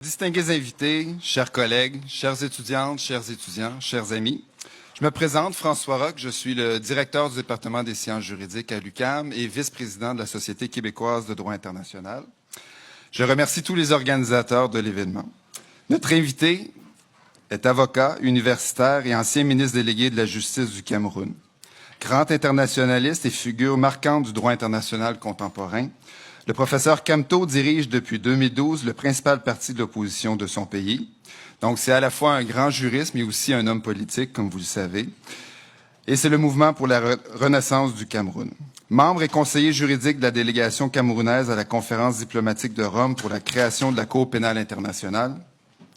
Distingués invités, chers collègues, chères étudiantes, chers étudiants, chers amis, je me présente, François Roch, je suis le directeur du département des sciences juridiques à l'UQAM et vice-président de la Société québécoise de droit international. Je remercie tous les organisateurs de l'événement. Notre invité est avocat, universitaire et ancien ministre délégué de la Justice du Cameroun. Grand internationaliste et figure marquante du droit international contemporain, le professeur Kamto dirige depuis 2012 le principal parti de l'opposition de son pays. Donc, c'est à la fois un grand juriste, mais aussi un homme politique, comme vous le savez. Et c'est le mouvement pour la renaissance du Cameroun. Membre et conseiller juridique de la délégation camerounaise à la conférence diplomatique de Rome pour la création de la Cour pénale internationale,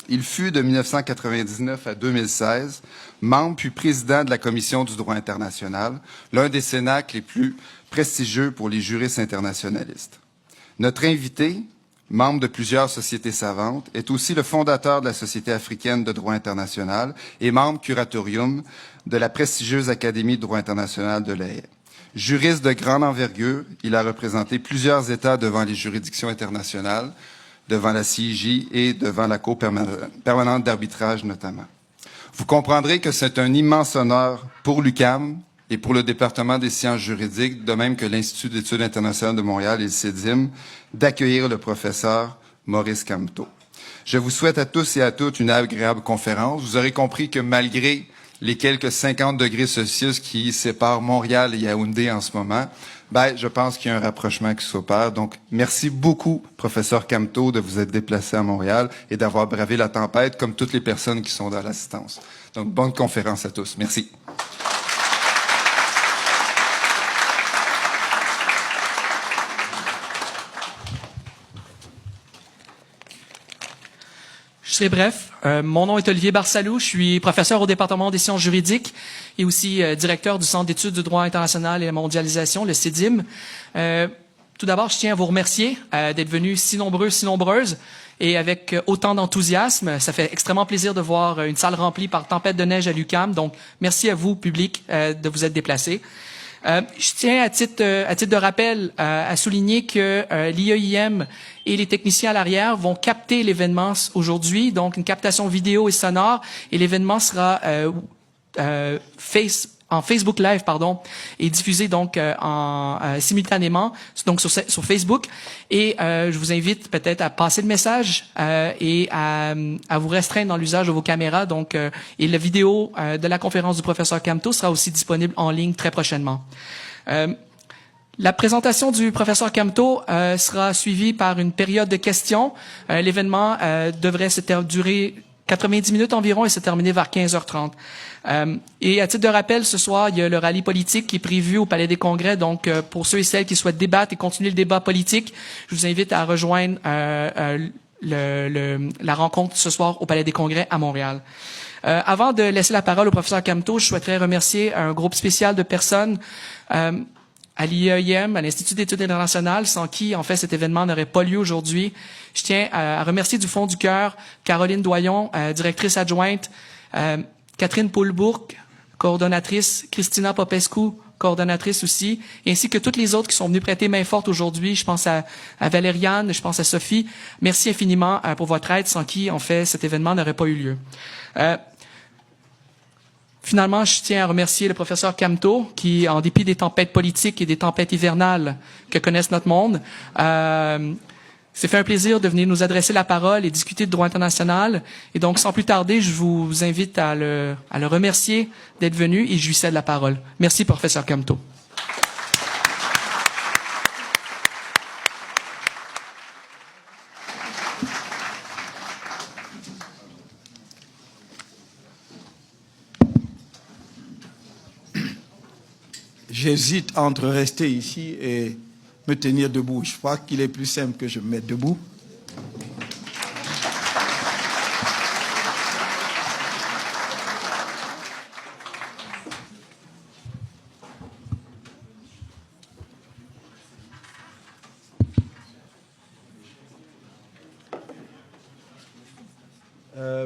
il fut de 1999 à 2016 membre puis président de la Commission du droit international, l'un des cénacles les plus prestigieux pour les juristes internationalistes. Notre invité, membre de plusieurs sociétés savantes, est aussi le fondateur de la Société africaine de droit international et membre curatorium de la prestigieuse Académie de droit international de La Haye. Juriste de grande envergure, il a représenté plusieurs États devant les juridictions internationales, devant la CIJ et devant la Cour permanente d'arbitrage notamment. Vous comprendrez que c'est un immense honneur pour l'UQAM et pour le département des sciences juridiques, de même que l'Institut d'études internationales de Montréal et le CEDIM, d'accueillir le professeur Maurice Kamto. Je vous souhaite à tous et à toutes une agréable conférence. Vous aurez compris que malgré les quelques 50 degrés Celsius qui séparent Montréal et Yaoundé en ce moment, je pense qu'il y a un rapprochement qui s'opère. Donc, merci beaucoup, professeur Kamto, de vous être déplacé à Montréal et d'avoir bravé la tempête, comme toutes les personnes qui sont dans l'assistance. Donc, bonne conférence à tous. Merci. Je serai bref. Mon nom est Olivier Barsalou. Je suis professeur au département des sciences juridiques et aussi directeur du Centre d'études du droit international et la mondialisation, le CEDIM. Tout d'abord, je tiens à vous remercier d'être venus si nombreux, si nombreuses et avec autant d'enthousiasme. Ça fait extrêmement plaisir de voir une salle remplie par tempête de neige à l'UQAM. Donc, merci à vous, public, de vous être déplacés. Je tiens à titre de rappel à souligner que l'IEIM et les techniciens à l'arrière vont capter l'événement aujourd'hui, donc une captation vidéo et sonore, et l'événement sera en Facebook Live, et diffusé donc simultanément donc sur Facebook. Et je vous invite peut-être à passer le message et à vous restreindre dans l'usage de vos caméras. Donc, et la vidéo de la conférence du professeur Kamto sera aussi disponible en ligne très prochainement. La présentation du professeur Kamto sera suivie par une période de questions. L'événement devrait durer 90 minutes environ et se terminer vers 15h30. Et à titre de rappel, ce soir, il y a le rallye politique qui est prévu au Palais des Congrès. Donc, pour ceux et celles qui souhaitent débattre et continuer le débat politique, je vous invite à rejoindre la rencontre ce soir au Palais des Congrès à Montréal. Avant de laisser la parole au professeur Kamto, je souhaiterais remercier un groupe spécial de personnes à l'IEIM, à l'Institut d'études internationales, sans qui, en fait, cet événement n'aurait pas lieu aujourd'hui. Je tiens à remercier du fond du cœur Caroline Doyon, directrice adjointe, Catherine Poulbourg, coordonnatrice, Christina Popescu, coordonnatrice aussi, ainsi que toutes les autres qui sont venues prêter main forte aujourd'hui. Je pense à Valériane, je pense à Sophie. Merci infiniment pour votre aide, sans qui, en fait, cet événement n'aurait pas eu lieu. Finalement, je tiens à remercier le professeur Kamto, qui, en dépit des tempêtes politiques et des tempêtes hivernales que connaissent notre monde, c'est fait un plaisir de venir nous adresser la parole et discuter de droit international. Et donc, sans plus tarder, je vous invite à le remercier d'être venu et je lui cède la parole. Merci, professeur Kamto. J'hésite entre rester ici et me tenir debout. Je crois qu'il est plus simple que je me mette debout.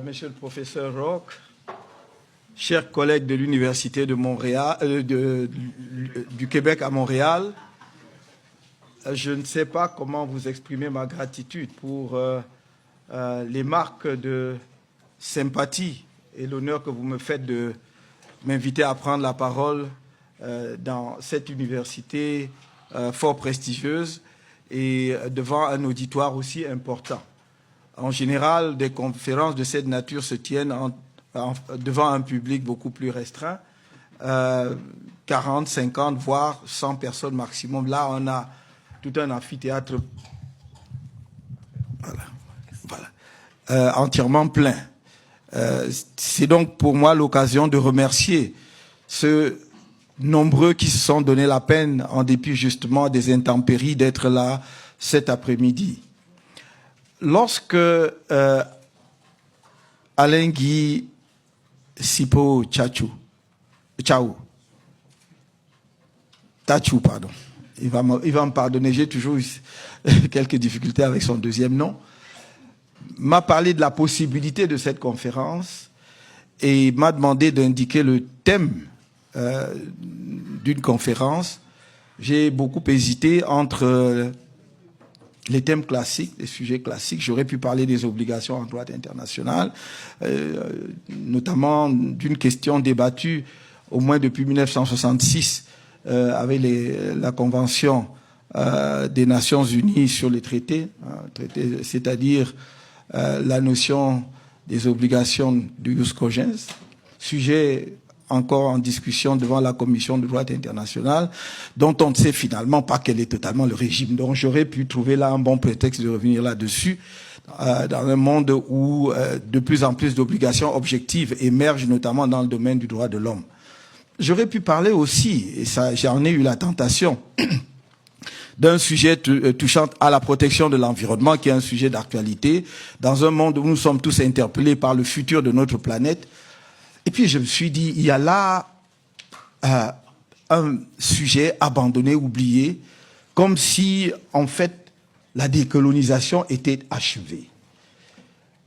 Monsieur le professeur Roch, chers collègues de l'Université de Montréal, du Québec à Montréal, je ne sais pas comment vous exprimer ma gratitude pour les marques de sympathie et l'honneur que vous me faites de m'inviter à prendre la parole dans cette université fort prestigieuse et devant un auditoire aussi important. En général, des conférences de cette nature se tiennent devant un public beaucoup plus restreint, 40, 50, voire 100 personnes maximum. Là, on a tout un amphithéâtre entièrement plein. C'est donc pour moi l'occasion de remercier ceux nombreux qui se sont donné la peine, en dépit justement des intempéries, d'être là cet après-midi. Lorsque Alain Guy Sipo Tachou, pardon, il va me pardonner, j'ai toujours eu quelques difficultés avec son deuxième nom, m'a parlé de la possibilité de cette conférence et m'a demandé d'indiquer le thème d'une conférence. J'ai beaucoup hésité entre les thèmes classiques, les sujets classiques. J'aurais pu parler des obligations en droit international, notamment d'une question débattue au moins depuis 1966 avec la Convention des Nations Unies sur les traités, c'est-à-dire la notion des obligations du jus cogens, sujet encore en discussion devant la Commission de droit international, dont on ne sait finalement pas quel est totalement le régime. Donc j'aurais pu trouver là un bon prétexte de revenir là-dessus, dans un monde où de plus en plus d'obligations objectives émergent, notamment dans le domaine du droit de l'homme. J'aurais pu parler aussi, et ça j'en ai eu la tentation, d'un sujet touchant à la protection de l'environnement, qui est un sujet d'actualité, dans un monde où nous sommes tous interpellés par le futur de notre planète. Et puis je me suis dit, il y a là un sujet abandonné, oublié, comme si, en fait, la décolonisation était achevée.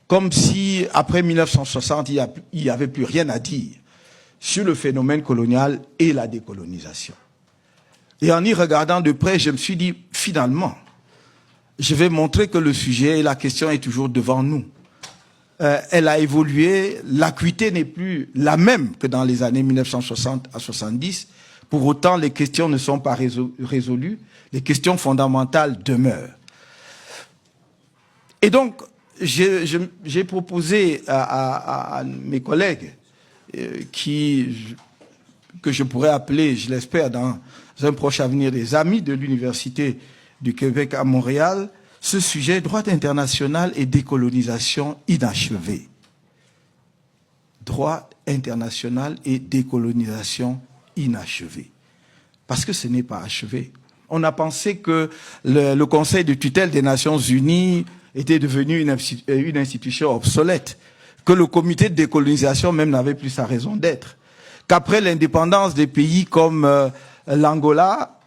Comme si, après 1960, il n'y avait plus rien à dire sur le phénomène colonial et la décolonisation. Et en y regardant de près, je me suis dit, finalement, je vais montrer que le sujet et la question est toujours devant nous. Elle a évolué, l'acuité n'est plus la même que dans les années 1960 à 70. Pour autant, les questions ne sont pas résolues, les questions fondamentales demeurent. Et donc, j'ai proposé à mes collègues, que je pourrais appeler, je l'espère, dans un proche avenir, des amis de l'Université du Québec à Montréal, ce sujet, droit international et décolonisation inachevée. Droit international et décolonisation inachevée. Parce que ce n'est pas achevé. On a pensé que le Conseil de tutelle des Nations Unies était devenu une institution obsolète, que le comité de décolonisation même n'avait plus sa raison d'être, qu'après l'indépendance des pays comme l'Angola,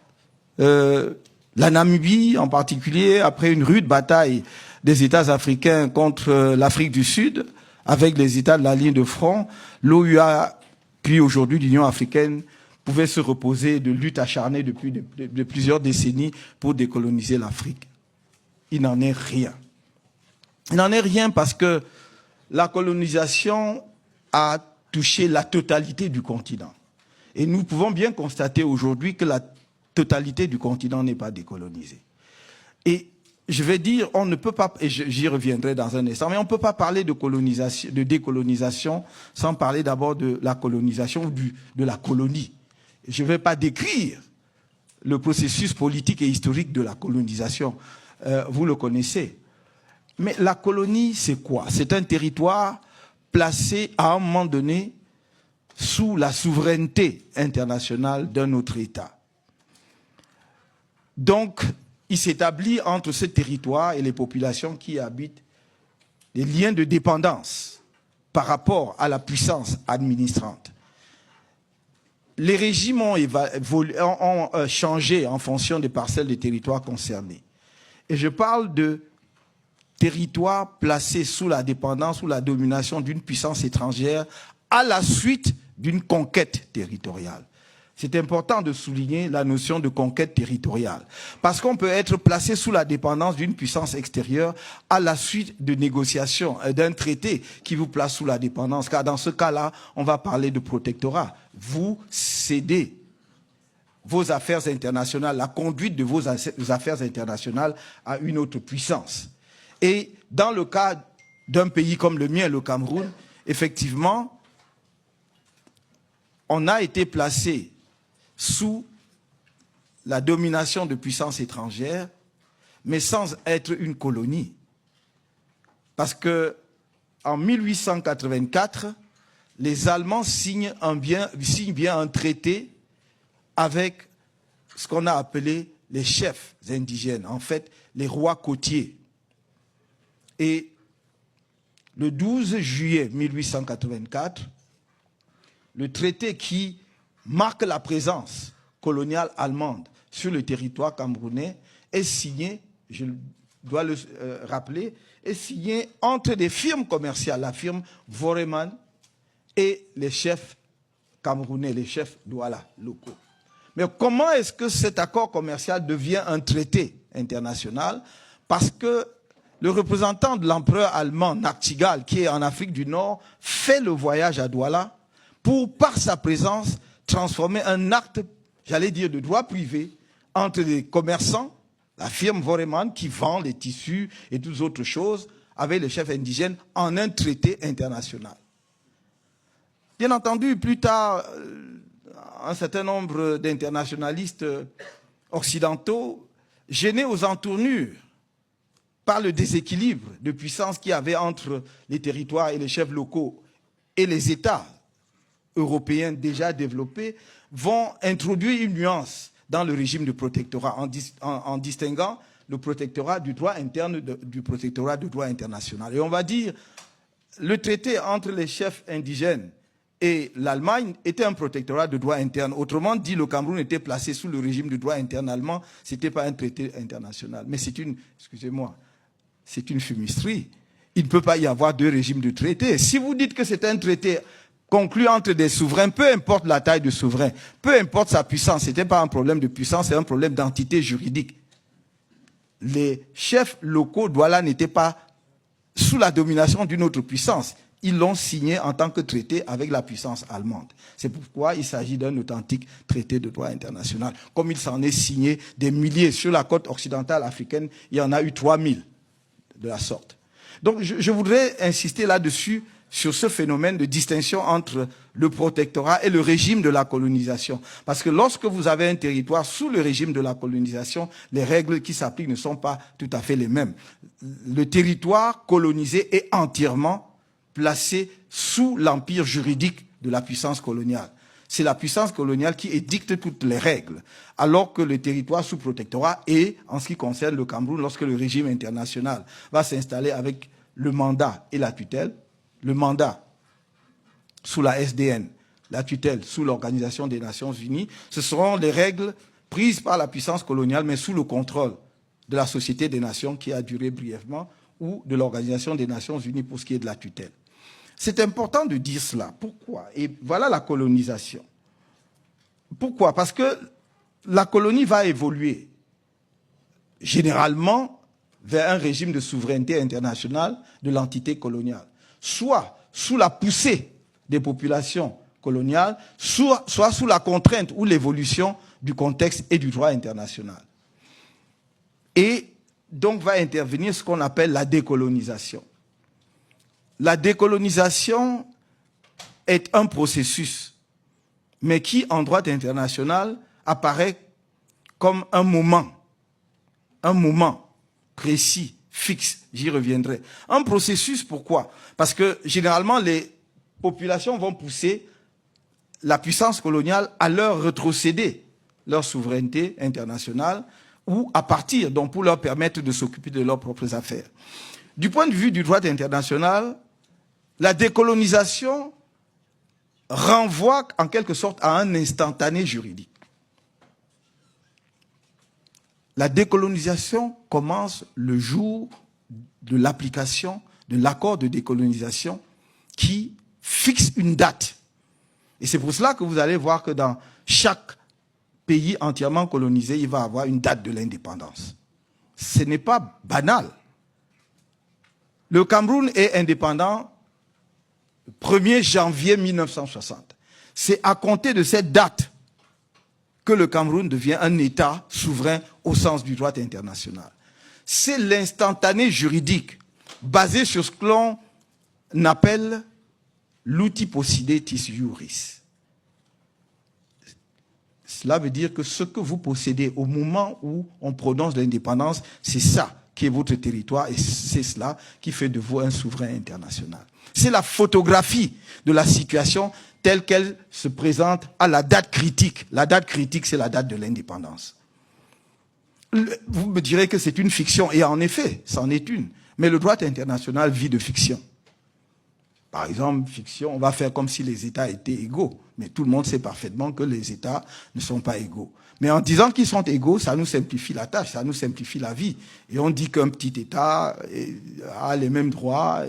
la Namibie en particulier, après une rude bataille des États africains contre l'Afrique du Sud, avec les États de la ligne de front, l'OUA, puis aujourd'hui l'Union africaine, pouvait se reposer de luttes acharnées depuis de plusieurs décennies pour décoloniser l'Afrique. Il n'en est rien. Il n'en est rien parce que la colonisation a touché la totalité du continent. Et nous pouvons bien constater aujourd'hui que la totalité du continent n'est pas décolonisée. Et je vais dire, on ne peut pas, et j'y reviendrai dans un instant, mais on ne peut pas parler de colonisation, de décolonisation sans parler d'abord de la colonisation ou de la colonie. Je ne vais pas décrire le processus politique et historique de la colonisation. Vous le connaissez. Mais la colonie, c'est quoi? C'est un territoire placé à un moment donné sous la souveraineté internationale d'un autre État. Donc, il s'établit entre ce territoire et les populations qui y habitent des liens de dépendance par rapport à la puissance administrante. Les régimes ont changé en fonction des parcelles de territoire concernés. Et je parle de territoires placés sous la dépendance, sous la domination d'une puissance étrangère à la suite d'une conquête territoriale. C'est important de souligner la notion de conquête territoriale. Parce qu'on peut être placé sous la dépendance d'une puissance extérieure à la suite de négociations, d'un traité qui vous place sous la dépendance. Car dans ce cas-là, on va parler de protectorat. Vous cédez vos affaires internationales, la conduite de vos affaires internationales à une autre puissance. Et dans le cas d'un pays comme le mien, le Cameroun, effectivement, on a été placé sous la domination de puissances étrangères, mais sans être une colonie. Parce que en 1884, les Allemands signent bien un traité avec ce qu'on a appelé les chefs indigènes, en fait, les rois côtiers. Et le 12 juillet 1884, le traité qui marque la présence coloniale allemande sur le territoire camerounais est signé, je dois le rappeler, est signé entre des firmes commerciales, la firme Voreman et les chefs camerounais, les chefs Douala locaux. Mais comment est-ce que cet accord commercial devient un traité international? Parce que le représentant de l'empereur allemand, Nachtigal, qui est en Afrique du Nord, fait le voyage à Douala pour, par sa présence, transformer un acte, j'allais dire, de droit privé entre les commerçants, la firme Voreman qui vend les tissus et toutes autres choses, avec les chefs indigènes, en un traité international. Bien entendu, plus tard, un certain nombre d'internationalistes occidentaux, gênés aux entournures par le déséquilibre de puissance qu'il y avait entre les territoires et les chefs locaux et les États européens déjà développés, vont introduire une nuance dans le régime de protectorat en distinguant le protectorat du droit interne du protectorat du droit international. Et on va dire, le traité entre les chefs indigènes et l'Allemagne était un protectorat de droit interne. Autrement dit, le Cameroun était placé sous le régime de droit interne allemand. Ce n'était pas un traité international. Mais c'est une, excusez-moi, c'est une fumisterie. Il ne peut pas y avoir deux régimes de traité. Si vous dites que c'est un traité conclu entre des souverains, peu importe la taille du souverain, peu importe sa puissance, ce n'était pas un problème de puissance, c'est un problème d'entité juridique. Les chefs locaux Douala n'étaient pas sous la domination d'une autre puissance. Ils l'ont signé en tant que traité avec la puissance allemande. C'est pourquoi il s'agit d'un authentique traité de droit international. Comme il s'en est signé des milliers sur la côte occidentale africaine, il y en a eu 3000 de la sorte. Donc je voudrais insister là-dessus, sur ce phénomène de distinction entre le protectorat et le régime de la colonisation. Parce que lorsque vous avez un territoire sous le régime de la colonisation, les règles qui s'appliquent ne sont pas tout à fait les mêmes. Le territoire colonisé est entièrement placé sous l'empire juridique de la puissance coloniale. C'est la puissance coloniale qui édicte toutes les règles, alors que le territoire sous protectorat est, en ce qui concerne le Cameroun, lorsque le régime international va s'installer avec le mandat et la tutelle, le mandat sous la SDN, la tutelle sous l'Organisation des Nations Unies, ce seront les règles prises par la puissance coloniale, mais sous le contrôle de la Société des Nations qui a duré brièvement, ou de l'Organisation des Nations Unies pour ce qui est de la tutelle. C'est important de dire cela. Pourquoi? Et voilà la colonisation. Pourquoi? Parce que la colonie va évoluer généralement vers un régime de souveraineté internationale de l'entité coloniale. Soit sous la poussée des populations coloniales, soit sous la contrainte ou l'évolution du contexte et du droit international. Et donc va intervenir ce qu'on appelle la décolonisation. La décolonisation est un processus, mais qui, en droit international, apparaît comme un moment précis, fixe, j'y reviendrai. Un processus, pourquoi? Parce que généralement, les populations vont pousser la puissance coloniale à leur rétrocéder leur souveraineté internationale ou à partir, donc pour leur permettre de s'occuper de leurs propres affaires. Du point de vue du droit international, la décolonisation renvoie en quelque sorte à un instantané juridique. La décolonisation commence le jour de l'application de l'accord de décolonisation qui fixe une date Et c'est pour cela que vous allez voir que dans chaque pays entièrement colonisé, il va avoir une date de l'indépendance. Ce n'est pas banal. Le Cameroun est indépendant le 1er janvier 1960. C'est à compter de cette date que le Cameroun devient un État souverain au sens du droit international. C'est l'instantané juridique basé sur ce que l'on appelle l'outil possidetis iuris. Cela veut dire que ce que vous possédez au moment où on prononce l'indépendance, c'est ça qui est votre territoire et c'est cela qui fait de vous un souverain international. C'est la photographie de la situation telle qu'elle se présente à la date critique. La date critique, c'est la date de l'indépendance. Vous me direz que c'est une fiction, et en effet, c'en est une. Mais le droit international vit de fiction. Par exemple, fiction, on va faire comme si les États étaient égaux. Mais tout le monde sait parfaitement que les États ne sont pas égaux. Mais en disant qu'ils sont égaux, ça nous simplifie la tâche, ça nous simplifie la vie. Et on dit qu'un petit État a les mêmes droits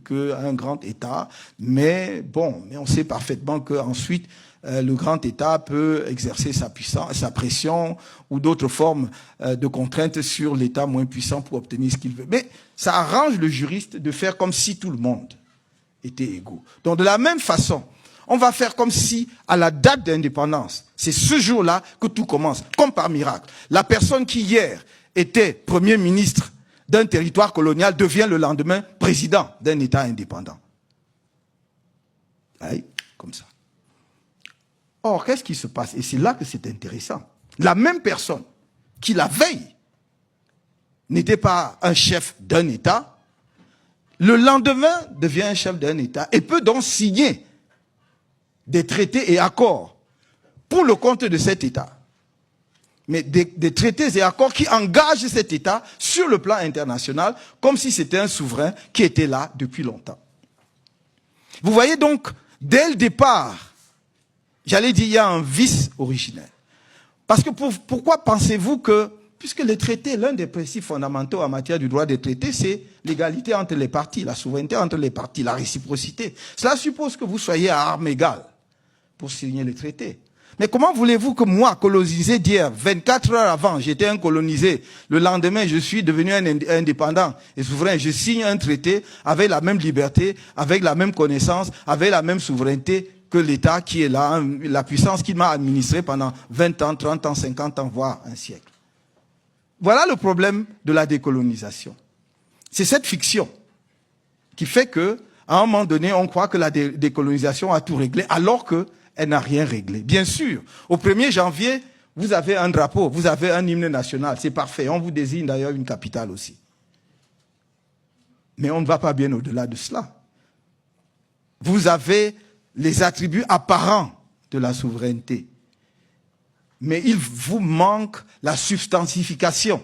qu'un grand État. Mais bon, mais on sait parfaitement qu'ensuite, le grand État peut exercer sa puissance, sa pression ou d'autres formes de contraintes sur l'État moins puissant pour obtenir ce qu'il veut. Mais ça arrange le juriste de faire comme si tout le monde était égaux. Donc de la même façon, on va faire comme si, à la date d'indépendance, c'est ce jour-là que tout commence, comme par miracle. La personne qui hier était Premier ministre d'un territoire colonial devient le lendemain président d'un État indépendant. Aïe, comme ça. Or, qu'est-ce qui se passe? Et c'est là que c'est intéressant. La même personne qui, la veille, n'était pas un chef d'un État, le lendemain devient un chef d'un État et peut donc signer des traités et accords pour le compte de cet État. Mais des traités et accords qui engagent cet État sur le plan international comme si c'était un souverain qui était là depuis longtemps. Vous voyez donc, dès le départ, j'allais dire, il y a un vice originel. Parce que pourquoi pensez-vous que, puisque les traités, l'un des principes fondamentaux en matière du droit des traités, c'est l'égalité entre les parties, la souveraineté entre les parties, la réciprocité. Cela suppose que vous soyez à armes égales pour signer les traités. Mais comment voulez-vous que moi, colonisé d'hier, 24 heures avant, j'étais un colonisé, le lendemain, je suis devenu un indépendant et souverain, je signe un traité avec la même liberté, avec la même connaissance, avec la même souveraineté que l'État qui est là, la puissance qui m'a administré pendant 20 ans, 30 ans, 50 ans, voire un siècle. Voilà le problème de la décolonisation. C'est cette fiction qui fait que, à un moment donné, on croit que la décolonisation a tout réglé, alors qu'elle n'a rien réglé. Bien sûr, au 1er janvier, vous avez un drapeau, vous avez un hymne national, c'est parfait. On vous désigne d'ailleurs une capitale aussi. Mais on ne va pas bien au-delà de cela. Vous avez les attributs apparents de la souveraineté. Mais il vous manque la substantification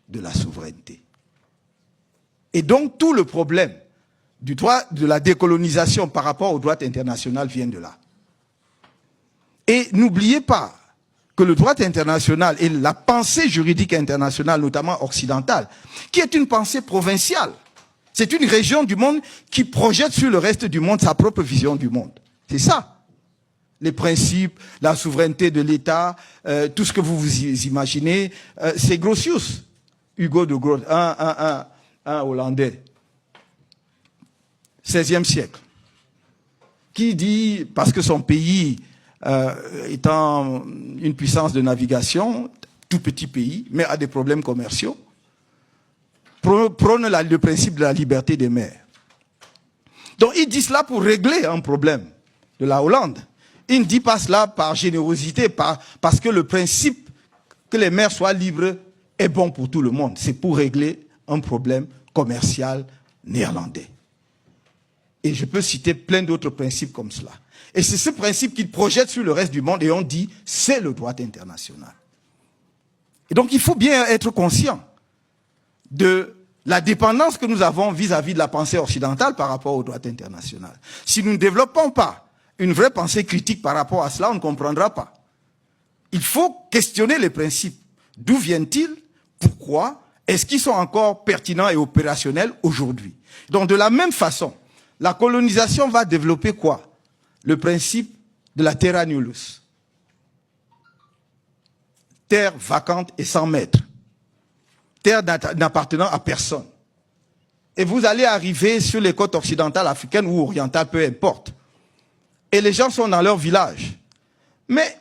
de la souveraineté. Et donc tout le problème du droit de la décolonisation par rapport au droit international vient de là. Et n'oubliez pas que le droit international et la pensée juridique internationale, notamment occidentale, qui est une pensée provinciale, c'est une région du monde qui projette sur le reste du monde sa propre vision du monde. C'est ça. Les principes, la souveraineté de l'État, tout ce que vous vous imaginez, c'est Grotius, Hugo de Groot, un Hollandais, 16e siècle, qui dit, parce que son pays étant une puissance de navigation, tout petit pays, mais a des problèmes commerciaux, prône le principe de la liberté des mers. Donc il dit cela pour régler un problème de la Hollande. Il ne dit pas cela par générosité, parce que le principe que les mers soient libres est bon pour tout le monde. C'est pour régler un problème commercial néerlandais. Et je peux citer plein d'autres principes comme cela. Et c'est ce principe qu'il projette sur le reste du monde et on dit c'est le droit international. Et donc il faut bien être conscient de la dépendance que nous avons vis-à-vis de la pensée occidentale par rapport au droit international. Si nous ne développons pas une vraie pensée critique par rapport à cela, on ne comprendra pas. Il faut questionner les principes. D'où viennent-ils? Pourquoi? Est-ce qu'ils sont encore pertinents et opérationnels aujourd'hui? Donc de la même façon, la colonisation va développer quoi? Le principe de la terra nullius. Terre vacante et sans maître. Terre n'appartenant à personne. Et vous allez arriver sur les côtes occidentales africaines ou orientales, peu importe. Et les gens sont dans leur village. Mais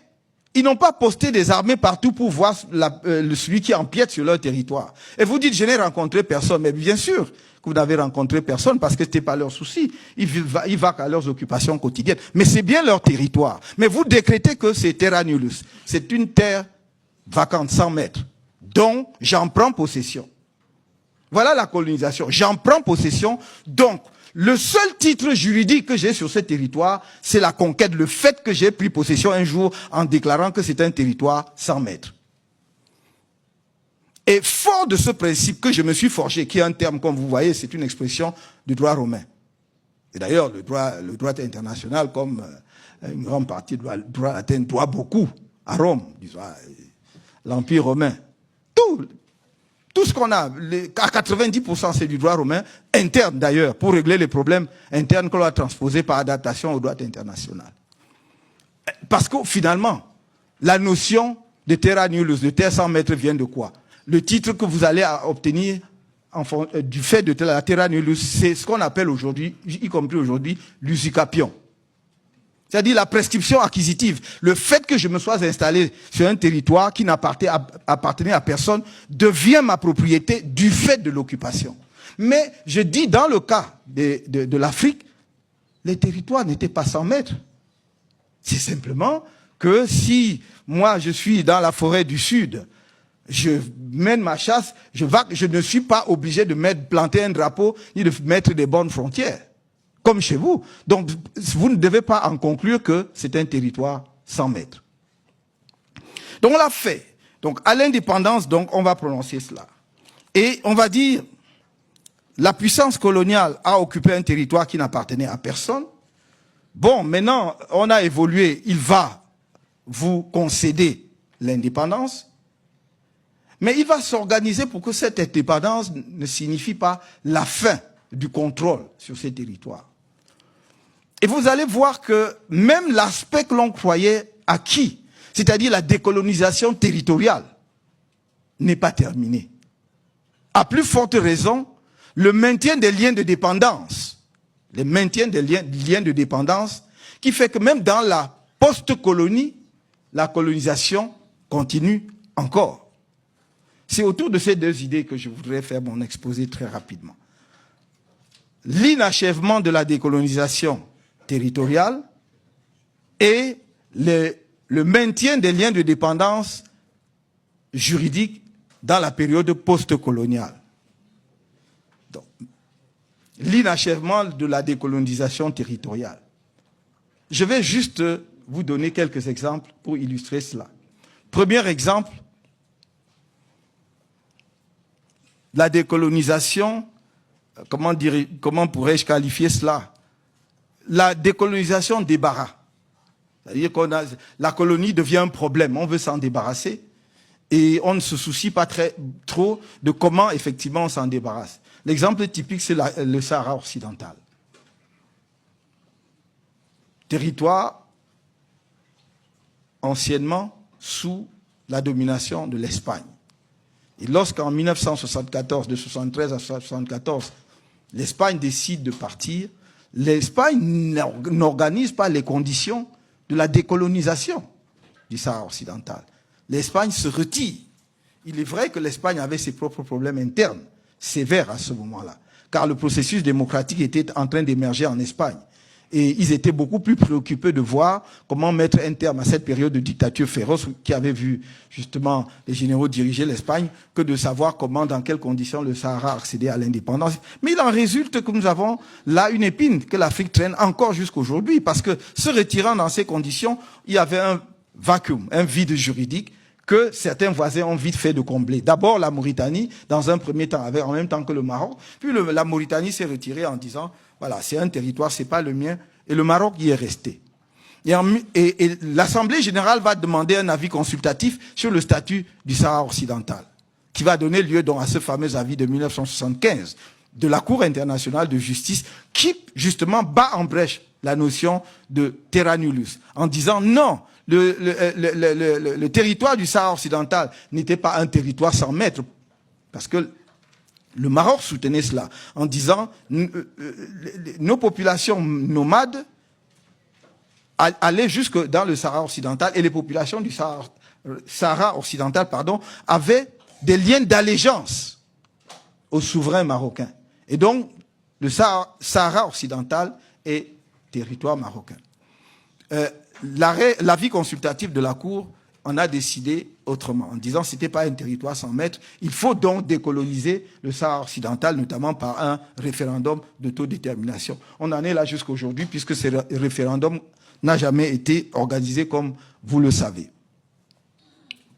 ils n'ont pas posté des armées partout pour voir celui qui empiète sur leur territoire. Et vous dites, je n'ai rencontré personne. Mais bien sûr que vous n'avez rencontré personne parce que ce n'était pas leur souci. Ils vaquent à leurs occupations quotidiennes. Mais c'est bien leur territoire. Mais vous décrétez que c'est terra nullius. C'est une terre vacante, sans maître, dont j'en prends possession. Voilà la colonisation. J'en prends possession. Donc, le seul titre juridique que j'ai sur ce territoire, c'est la conquête, le fait que j'ai pris possession un jour en déclarant que c'est un territoire sans maître. Et fort de ce principe que je me suis forgé, qui est un terme, comme vous voyez, c'est une expression du droit romain. Et d'ailleurs, le droit international, comme une grande partie du droit latin, doit beaucoup à Rome, l'Empire romain. Tout ce qu'on a, à 90%, c'est du droit romain, interne d'ailleurs, pour régler les problèmes internes que l'on a transposés par adaptation au droit international. Parce que finalement, la notion de terra nullius, de terre sans maître, vient de quoi? Le titre que vous allez obtenir du fait de la terra nullius, c'est ce qu'on appelle aujourd'hui, y compris aujourd'hui, l'usucapion. C'est-à-dire la prescription acquisitive. Le fait que je me sois installé sur un territoire qui n'appartenait à personne devient ma propriété du fait de l'occupation. Mais je dis, dans le cas de l'Afrique, les territoires n'étaient pas sans maître. C'est simplement que si moi je suis dans la forêt du Sud, je mène ma chasse, je ne suis pas obligé de planter un drapeau ni de mettre des bornes frontières. Comme chez vous. Donc, vous ne devez pas en conclure que c'est un territoire sans maître. Donc, on l'a fait. Donc, à l'indépendance, donc, on va prononcer cela. Et on va dire, la puissance coloniale a occupé un territoire qui n'appartenait à personne. Bon, maintenant, on a évolué. Il va vous concéder l'indépendance. Mais il va s'organiser pour que cette indépendance ne signifie pas la fin du contrôle sur ces territoires. Et vous allez voir que même l'aspect que l'on croyait acquis, c'est-à-dire la décolonisation territoriale, n'est pas terminé. À plus forte raison, le maintien des liens de dépendance, le maintien des liens de dépendance, qui fait que même dans la post-colonie, la colonisation continue encore. C'est autour de ces deux idées que je voudrais faire mon exposé très rapidement. L'inachèvement de la décolonisation territoriale et le maintien des liens de dépendance juridique dans la période post-coloniale. L'inachèvement de la décolonisation territoriale. Je vais juste vous donner quelques exemples pour illustrer cela. Premier exemple, la décolonisation. Comment pourrais-je qualifier cela? La décolonisation débarras. C'est-à-dire la colonie devient un problème, on veut s'en débarrasser et on ne se soucie pas trop de comment effectivement on s'en débarrasse. L'exemple typique, c'est le Sahara occidental. Territoire anciennement sous la domination de l'Espagne. Et lorsqu'en 1974, de 73 à 74, l'Espagne décide de partir, l'Espagne n'organise pas les conditions de la décolonisation du Sahara occidental. L'Espagne se retire. Il est vrai que l'Espagne avait ses propres problèmes internes, sévères à ce moment-là, car le processus démocratique était en train d'émerger en Espagne. Et ils étaient beaucoup plus préoccupés de voir comment mettre un terme à cette période de dictature féroce qui avait vu justement les généraux diriger l'Espagne que de savoir comment, dans quelles conditions le Sahara accédait à l'indépendance. Mais il en résulte que nous avons là une épine que l'Afrique traîne encore jusqu'aujourd'hui parce que se retirant dans ces conditions, il y avait un vacuum, un vide juridique que certains voisins ont vite fait de combler. D'abord la Mauritanie, dans un premier temps, en même temps que le Maroc, puis la Mauritanie s'est retirée en disant voilà, c'est un territoire, c'est pas le mien, et le Maroc y est resté. Et l'Assemblée générale va demander un avis consultatif sur le statut du Sahara occidental, qui va donner lieu donc à ce fameux avis de 1975 de la Cour internationale de justice, qui justement bat en brèche la notion de terra nullius, en disant non, le territoire du Sahara occidental n'était pas un territoire sans maître, parce que le Maroc soutenait cela, en disant nos populations nomades allaient jusque dans le Sahara occidental, et les populations du Sahara occidental, avaient des liens d'allégeance au souverain marocain. Et donc, le Sahara occidental est territoire marocain. L'avis consultatif de la Cour en a décidé autrement, en disant que ce n'était pas un territoire sans maître. Il faut donc décoloniser le Sahara occidental, notamment par un référendum d'autodétermination. On en est là jusqu'aujourd'hui, puisque ce référendum n'a jamais été organisé, comme vous le savez.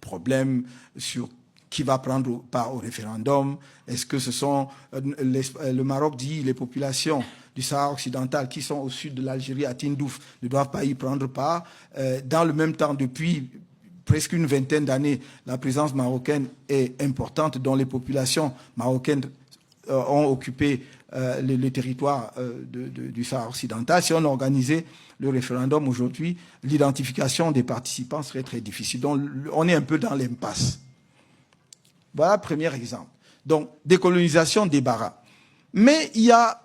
Problème sur qui va prendre part au référendum. Est-ce que ce sont, le Maroc dit, les populations du Sahara occidental qui sont au sud de l'Algérie, à Tindouf, ne doivent pas y prendre part. Dans le même temps, depuis presque une vingtaine d'années, la présence marocaine est importante, dont les populations marocaines ont occupé le territoire du Sahara occidental. Si on organisait le référendum aujourd'hui, l'identification des participants serait très difficile. Donc, on est un peu dans l'impasse. Voilà le premier exemple. Donc, décolonisation, débarras. Mais il y a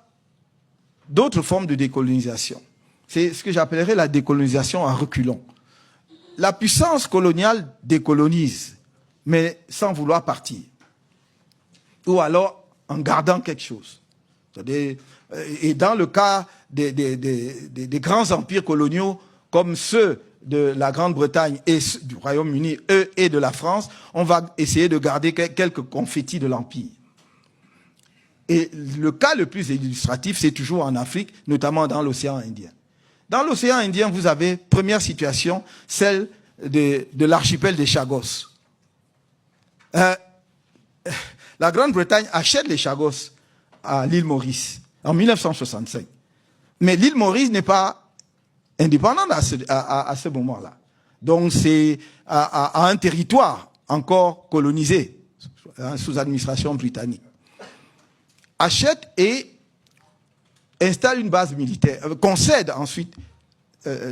d'autres formes de décolonisation. C'est ce que j'appellerais la décolonisation à reculons. La puissance coloniale décolonise, mais sans vouloir partir. Ou alors en gardant quelque chose. Et dans le cas des grands empires coloniaux, comme ceux de la Grande-Bretagne et du Royaume-Uni et de la France, on va essayer de garder quelques confettis de l'Empire. Et le cas le plus illustratif, c'est toujours en Afrique, notamment dans l'océan Indien. Dans l'océan Indien, vous avez, première situation, celle de l'archipel des Chagos. La Grande-Bretagne achète les Chagos à l'île Maurice en 1965. Mais l'île Maurice n'est pas indépendante à ce moment-là. Donc c'est à un territoire encore colonisé, sous administration britannique. Achète et installe une base militaire, concède ensuite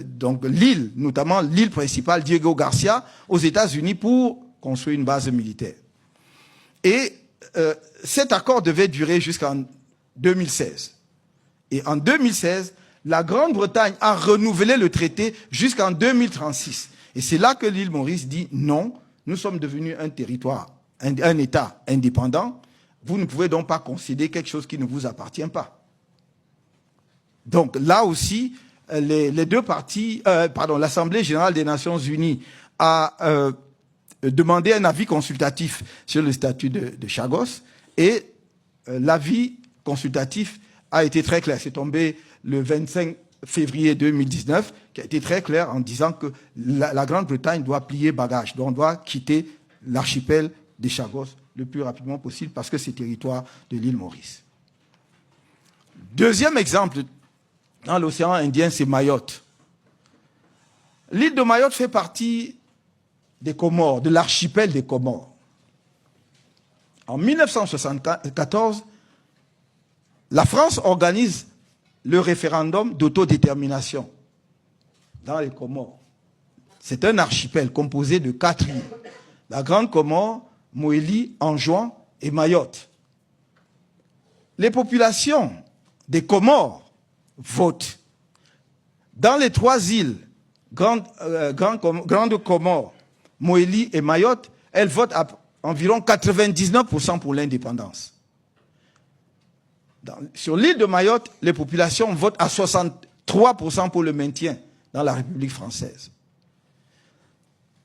donc l'île, notamment l'île principale, Diego Garcia, aux États-Unis pour construire une base militaire. Et cet accord devait durer jusqu'en 2016. Et en 2016, la Grande-Bretagne a renouvelé le traité jusqu'en 2036. Et c'est là que l'île Maurice dit non, nous sommes devenus un territoire, un État indépendant. Vous ne pouvez donc pas concéder quelque chose qui ne vous appartient pas. Donc là aussi, les deux parties, l'Assemblée générale des Nations unies a demandé un avis consultatif sur le statut de Chagos, et l'avis consultatif a été très clair. C'est tombé le 25 février 2019, qui a été très clair en disant que la Grande-Bretagne doit plier bagage, donc on doit quitter l'archipel des Chagos le plus rapidement possible parce que c'est territoire de l'île Maurice. Deuxième exemple, dans l'océan Indien, c'est Mayotte. L'île de Mayotte fait partie des Comores, de l'archipel des Comores. En 1974, la France organise le référendum d'autodétermination dans les Comores. C'est un archipel composé de 4 îles. La Grande Comore, Moélie, Anjouan et Mayotte. Les populations des Comores votent. Dans les 3 îles, Grande Comore, Moélie et Mayotte, elles votent à environ 99% pour l'indépendance. Sur l'île de Mayotte, les populations votent à 63% pour le maintien dans la République française.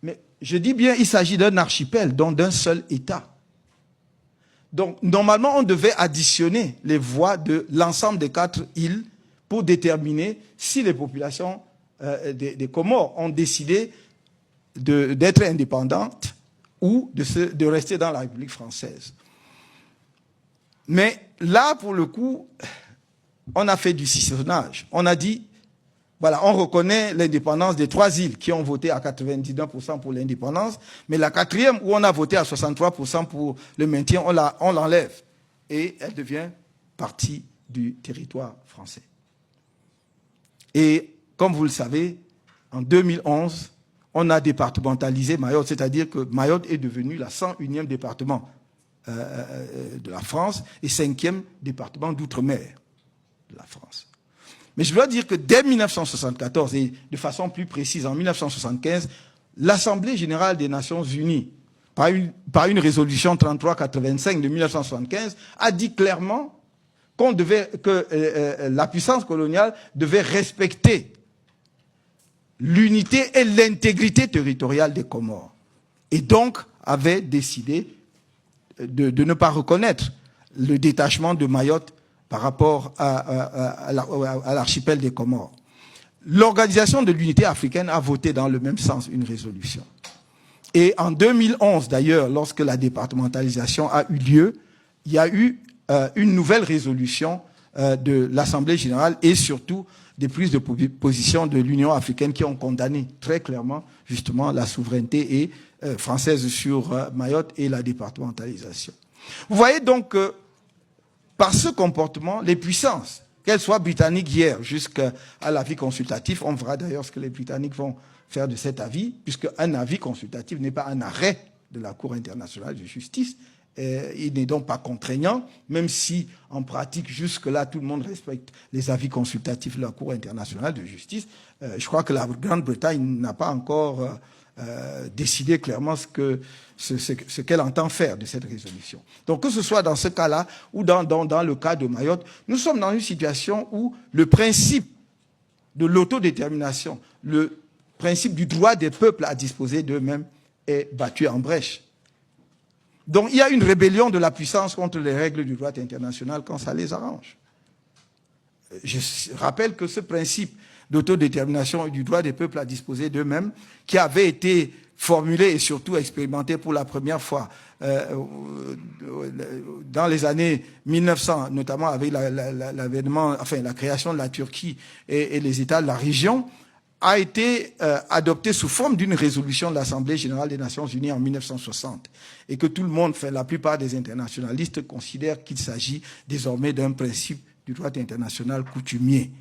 Mais je dis bien, il s'agit d'un archipel, donc d'un seul État. Donc, normalement, on devait additionner les voix de l'ensemble des 4 îles pour déterminer si les populations des Comores ont décidé d'être indépendantes ou de rester dans la République française. Mais là, pour le coup, on a fait du sissonnage. On a dit, voilà, on reconnaît l'indépendance des 3 îles qui ont voté à 99% pour l'indépendance, mais la 4e, où on a voté à 63% pour le maintien, on l'enlève. Et elle devient partie du territoire français. Et comme vous le savez, en 2011, on a départementalisé Mayotte, c'est-à-dire que Mayotte est devenu la 101e département de la France et 5e département d'outre-mer de la France. Mais je dois dire que dès 1974, et de façon plus précise en 1975, l'Assemblée générale des Nations unies, par une résolution 3385 de 1975, a dit clairement que la puissance coloniale devait respecter l'unité et l'intégrité territoriale des Comores. Et donc avait décidé de ne pas reconnaître le détachement de Mayotte par rapport à l'archipel des Comores. L'Organisation de l'Unité africaine a voté dans le même sens une résolution. Et en 2011, d'ailleurs, lorsque la départementalisation a eu lieu, il y a eu une nouvelle résolution de l'Assemblée générale et surtout des prises de position de l'Union africaine qui ont condamné très clairement justement la souveraineté française sur Mayotte et la départementalisation. Vous voyez donc que par ce comportement, les puissances, qu'elles soient britanniques hier jusqu'à l'avis consultatif, on verra d'ailleurs ce que les Britanniques vont faire de cet avis, puisque un avis consultatif n'est pas un arrêt de la Cour internationale de justice, il n'est donc pas contraignant, même si en pratique jusque-là tout le monde respecte les avis consultatifs de la Cour internationale de justice. Je crois que la Grande-Bretagne n'a pas encore décidé clairement ce qu'elle entend faire de cette résolution. Donc que ce soit dans ce cas-là ou dans le cas de Mayotte, nous sommes dans une situation où le principe de l'autodétermination, le principe du droit des peuples à disposer d'eux-mêmes est battu en brèche. Donc il y a une rébellion de la puissance contre les règles du droit international quand ça les arrange. Je rappelle que ce principe d'autodétermination et du droit des peuples à disposer d'eux-mêmes, qui avait été formulé et surtout expérimenté pour la première fois dans les années 1900, notamment avec l'avènement, enfin la création de la Turquie et les États de la région, a été adopté sous forme d'une résolution de l'Assemblée générale des Nations unies en 1960 et que tout le monde, enfin la plupart des internationalistes considèrent qu'il s'agit désormais d'un principe du droit international coutumier.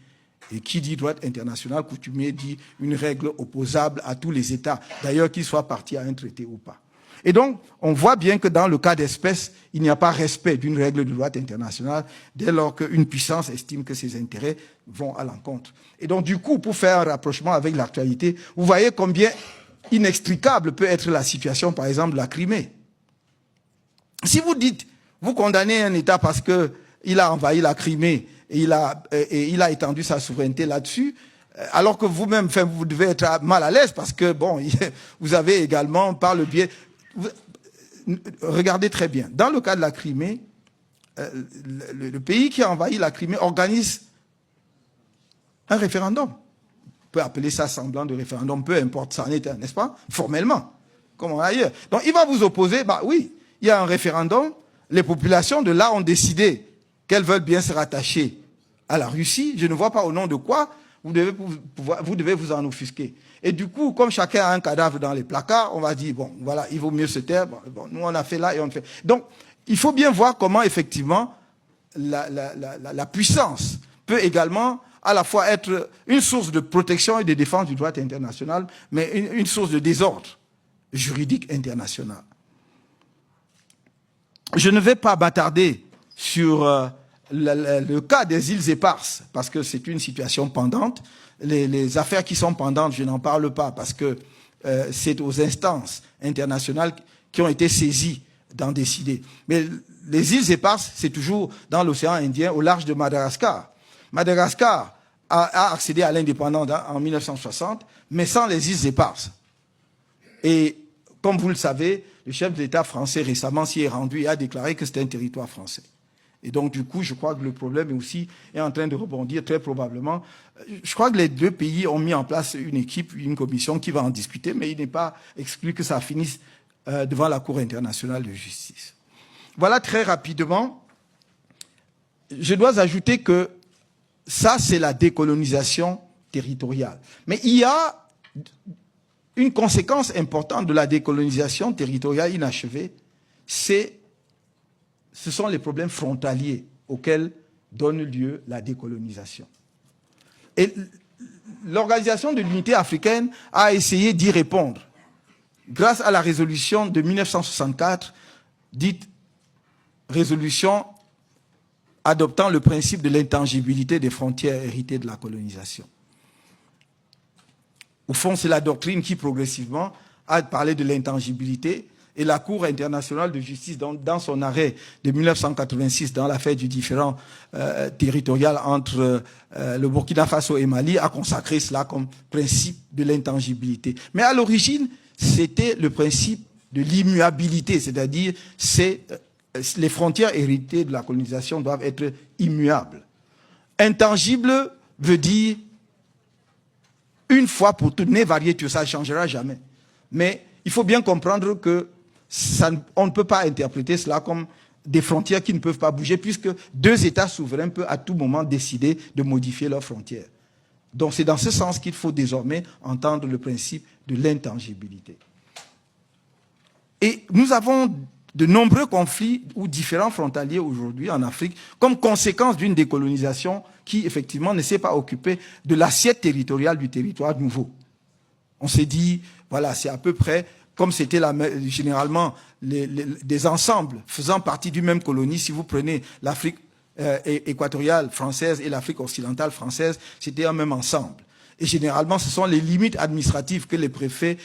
Et qui dit droit international coutumier dit une règle opposable à tous les États, d'ailleurs qu'ils soient partis à un traité ou pas. Et donc, on voit bien que dans le cas d'espèce, il n'y a pas respect d'une règle du droit international dès lors qu'une puissance estime que ses intérêts vont à l'encontre. Et donc, du coup, pour faire un rapprochement avec l'actualité, vous voyez combien inextricable peut être la situation, par exemple, de la Crimée. Si vous dites, vous condamnez un État parce qu'il a envahi la Crimée et il a étendu sa souveraineté là-dessus, alors que vous-même, enfin, vous devez être mal à l'aise parce que, bon, vous avez également, par le biais... Regardez très bien. Dans le cas de la Crimée, le pays qui a envahi la Crimée organise un référendum. On peut appeler ça semblant de référendum, peu importe, ça en est un, n'est-ce pas? Formellement, comme ailleurs. Donc il va vous opposer, bah oui, il y a un référendum, les populations de là ont décidé qu'elles veulent bien se rattacher à la Russie, je ne vois pas au nom de quoi vous devez vous en offusquer. Et du coup, comme chacun a un cadavre dans les placards, on va dire, bon, voilà, il vaut mieux se taire. Bon, nous, on a fait là et on fait. Donc, il faut bien voir comment, effectivement, la puissance peut également, à la fois être une source de protection et de défense du droit international, mais une source de désordre juridique international. Je ne vais pas m'attarder sur le cas des îles éparses, parce que c'est une situation pendante. Les affaires qui sont pendantes, je n'en parle pas, parce que c'est aux instances internationales qui ont été saisies d'en décider. Mais les îles éparses, c'est toujours dans l'océan Indien, au large de Madagascar. Madagascar a accédé à l'indépendance en 1960, mais sans les îles éparses. Et comme vous le savez, le chef de l'État français récemment s'y est rendu et a déclaré que c'était un territoire français. Et donc, du coup, je crois que le problème est en train de rebondir très probablement. Je crois que les deux pays ont mis en place une équipe, une commission qui va en discuter, mais il n'est pas exclu que ça finisse devant la Cour internationale de justice. Voilà très rapidement. Je dois ajouter que ça, c'est la décolonisation territoriale. Mais il y a une conséquence importante de la décolonisation territoriale inachevée, ce sont les problèmes frontaliers auxquels donne lieu la décolonisation. Et l'Organisation de l'Unité africaine a essayé d'y répondre grâce à la résolution de 1964, dite résolution adoptant le principe de l'intangibilité des frontières héritées de la colonisation. Au fond, c'est la doctrine qui, progressivement, a parlé de l'intangibilité, et la Cour internationale de justice, dans son arrêt de 1986, dans l'affaire du différend territorial entre le Burkina Faso et Mali, a consacré cela comme principe de l'intangibilité. Mais à l'origine, c'était le principe de l'immuabilité, c'est-à-dire les frontières héritées de la colonisation doivent être immuables. Intangible veut dire une fois pour toutes, n'est varié, ça ne changera jamais. Mais il faut bien comprendre que on ne peut pas interpréter cela comme des frontières qui ne peuvent pas bouger, puisque deux États souverains peuvent à tout moment décider de modifier leurs frontières. Donc c'est dans ce sens qu'il faut désormais entendre le principe de l'intangibilité. Et nous avons de nombreux conflits ou différents frontaliers aujourd'hui en Afrique comme conséquence d'une décolonisation qui effectivement ne s'est pas occupée de l'assiette territoriale du territoire nouveau. On s'est dit, voilà, c'est à peu près comme c'était généralement des ensembles faisant partie d'une même colonie. Si vous prenez l'Afrique équatoriale française et l'Afrique occidentale française, c'était un même ensemble. Et généralement, ce sont les limites administratives que les préfets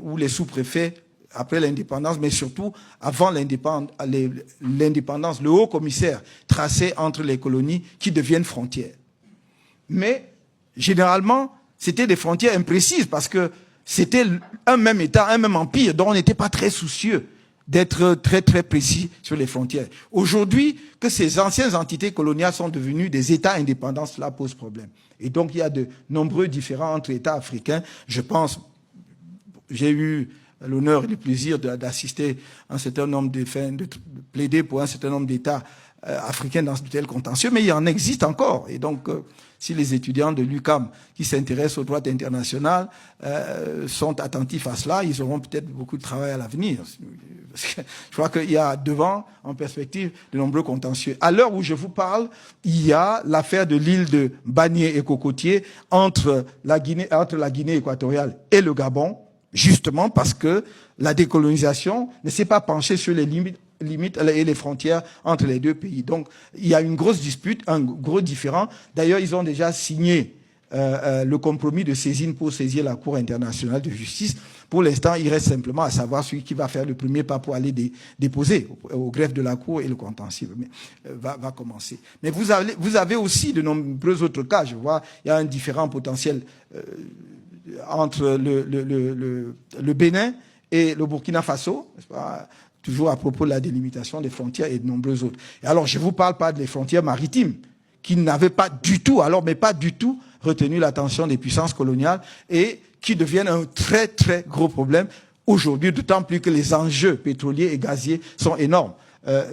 ou les sous-préfets, après l'indépendance, mais surtout avant l'indépendance, le haut commissaire tracé entre les colonies qui deviennent frontières. Mais généralement, c'était des frontières imprécises parce que c'était un même État, un même empire, dont on n'était pas très soucieux d'être très très précis sur les frontières. Aujourd'hui, que ces anciennes entités coloniales sont devenues des États indépendants, cela pose problème. Et donc il y a de nombreux différends entre États africains. Je pense, j'ai eu l'honneur et le plaisir d'assister à un certain nombre de plaider pour un certain nombre d'États africains dans de tels contentieux, mais il en existe encore. Et donc, si les étudiants de l'UQAM qui s'intéressent au droit international sont attentifs à cela, ils auront peut-être beaucoup de travail à l'avenir. Je crois qu'il y a devant, en perspective, de nombreux contentieux. À l'heure où je vous parle, il y a l'affaire de l'île de Banié et Cocotier entre la Guinée équatoriale et le Gabon, justement parce que la décolonisation ne s'est pas penchée sur les limites et les frontières entre les deux pays. Donc, il y a une grosse dispute, un gros différend. D'ailleurs, ils ont déjà signé le compromis de saisine pour saisir la Cour internationale de justice. Pour l'instant, il reste simplement à savoir celui qui va faire le premier pas pour aller déposer au greffe de la Cour, et le contentieux va commencer. Mais vous avez aussi de nombreux autres cas. Je vois, il y a un différend potentiel entre le Bénin et le Burkina Faso, n'est-ce pas, toujours à propos de la délimitation des frontières et de nombreux autres. Et alors, je ne vous parle pas des frontières maritimes, qui n'avaient pas du tout, retenu l'attention des puissances coloniales et qui deviennent un très, très gros problème aujourd'hui, d'autant plus que les enjeux pétroliers et gaziers sont énormes.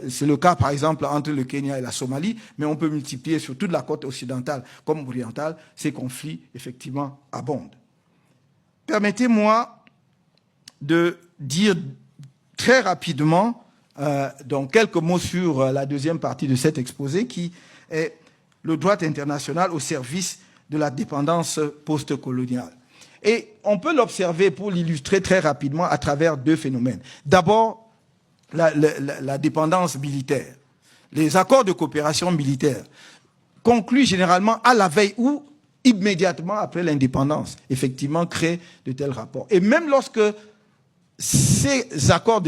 C'est le cas, par exemple, entre le Kenya et la Somalie, mais on peut multiplier sur toute la côte occidentale comme orientale, ces conflits, effectivement, abondent. Permettez-moi de dire très rapidement donc quelques mots sur la deuxième partie de cet exposé qui est le droit international au service de la dépendance post-coloniale. Et on peut l'observer, pour l'illustrer très rapidement, à travers deux phénomènes. D'abord, la dépendance militaire. Les accords de coopération militaire conclus généralement à la veille ou immédiatement après l'indépendance, effectivement, créent de tels rapports. Et même lorsque ces accords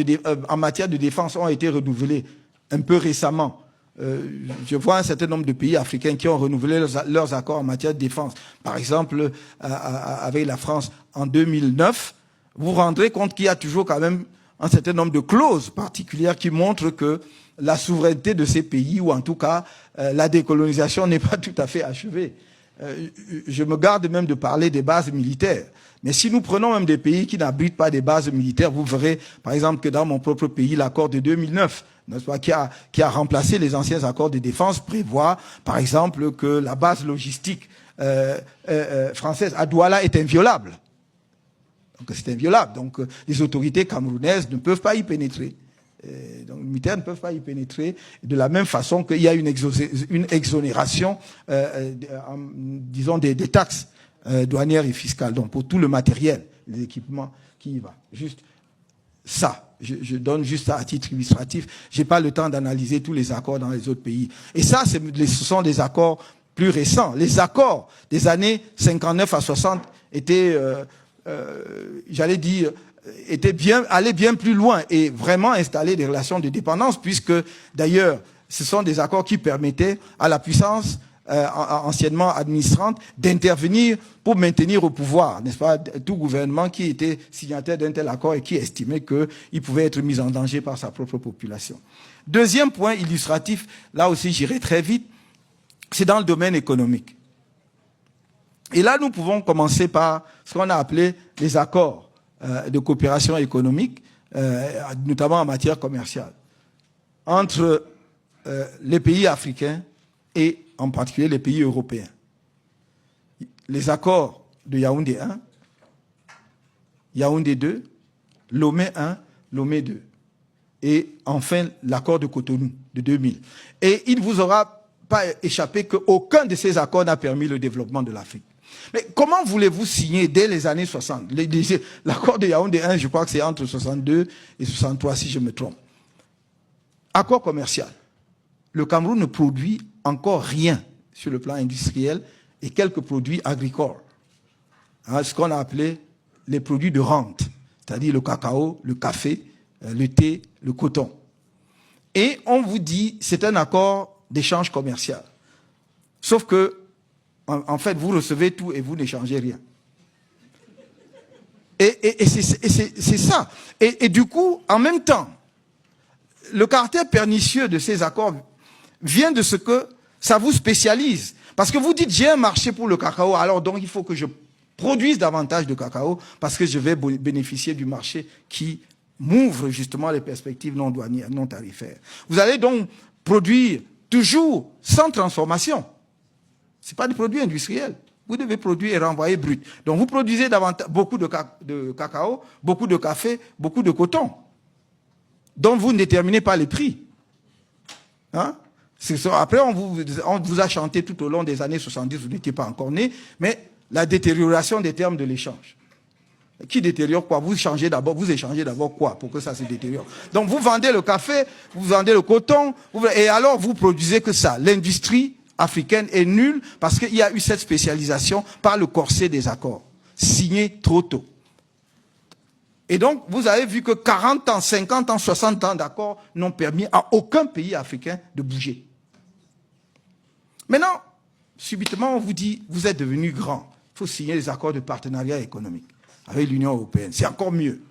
en matière de défense ont été renouvelés un peu récemment, je vois un certain nombre de pays africains qui ont renouvelé leurs accords en matière de défense. Par exemple, avec la France en 2009, vous vous rendrez compte qu'il y a toujours quand même un certain nombre de clauses particulières qui montrent que la souveraineté de ces pays, ou en tout cas la décolonisation, n'est pas tout à fait achevée. Je me garde même de parler des bases militaires. Mais si nous prenons même des pays qui n'abritent pas des bases militaires, vous verrez, par exemple, que dans mon propre pays, l'accord de 2009, n'est-ce pas, qui a remplacé les anciens accords de défense, prévoit, par exemple, que la base logistique française à Douala est inviolable. Donc c'est inviolable. Donc les autorités camerounaises ne peuvent pas y pénétrer. Donc les militaires ne peuvent pas y pénétrer, de la même façon qu'il y a une exonération, disons, des taxes douanière et fiscale, donc pour tout le matériel, les équipements qui y va. Juste ça. Je donne juste ça à titre illustratif. J'ai pas le temps d'analyser tous les accords dans les autres pays. Et ça, ce sont des accords plus récents. Les accords des années 59 à 60 étaient, j'allais dire, allaient bien plus loin et vraiment installer des relations de dépendance, puisque d'ailleurs, ce sont des accords qui permettaient à la puissance anciennement administrante d'intervenir pour maintenir au pouvoir, n'est-ce pas, tout gouvernement qui était signataire d'un tel accord et qui estimait qu'il pouvait être mis en danger par sa propre population. Deuxième point illustratif, là aussi j'irai très vite, c'est dans le domaine économique. Et là, nous pouvons commencer par ce qu'on a appelé les accords de coopération économique, notamment en matière commerciale, entre les pays africains et en particulier les pays européens. Les accords de Yaoundé 1, Yaoundé 2, Lomé 1, Lomé 2. Et enfin, l'accord de Cotonou de 2000. Et il ne vous aura pas échappé qu'aucun de ces accords n'a permis le développement de l'Afrique. Mais comment voulez-vous signer dès les années 60 l'accord de Yaoundé 1, je crois que c'est entre 62 et 63, si je me trompe. Accord commercial. Le Cameroun ne produit encore rien sur le plan industriel et quelques produits agricoles. Ce qu'on a appelé les produits de rente, c'est-à-dire le cacao, le café, le thé, le coton. Et on vous dit, c'est un accord d'échange commercial. Sauf que, en fait, vous recevez tout et vous n'échangez rien. Et c'est ça. Et du coup, en même temps, le caractère pernicieux de ces accords vient de ce que ça vous spécialise. Parce que vous dites, j'ai un marché pour le cacao, alors donc il faut que je produise davantage de cacao parce que je vais bénéficier du marché qui m'ouvre justement les perspectives non douanières, non tarifaires. Vous allez donc produire toujours sans transformation. Ce n'est pas des produits industriels. Vous devez produire et renvoyer brut. Donc vous produisez beaucoup de cacao, beaucoup de café, beaucoup de coton, dont vous ne déterminez pas les prix. Hein? Après, on vous a chanté tout au long des années 70, vous n'étiez pas encore né, mais la détérioration des termes de l'échange. Qui détériore quoi? Vous échangez d'abord quoi pour que ça se détériore? Donc vous vendez le café, vous vendez le coton, et alors vous produisez que ça. L'industrie africaine est nulle parce qu'il y a eu cette spécialisation par le corset des accords, signés trop tôt. Et donc, vous avez vu que 40 ans, 50 ans, 60 ans d'accords n'ont permis à aucun pays africain de bouger. Maintenant, subitement, on vous dit, vous êtes devenu grand. Il faut signer des accords de partenariat économique avec l'Union européenne. C'est encore mieux.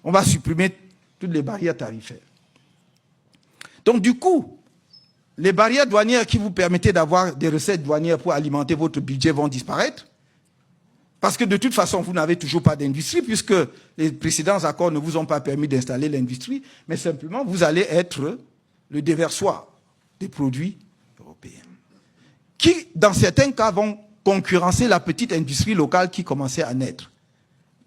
On va supprimer toutes les barrières tarifaires. Donc, du coup, les barrières douanières qui vous permettaient d'avoir des recettes douanières pour alimenter votre budget vont disparaître. Parce que de toute façon, vous n'avez toujours pas d'industrie, puisque les précédents accords ne vous ont pas permis d'installer l'industrie, mais simplement, vous allez être le déversoir des produits européens, qui, dans certains cas, vont concurrencer la petite industrie locale qui commençait à naître.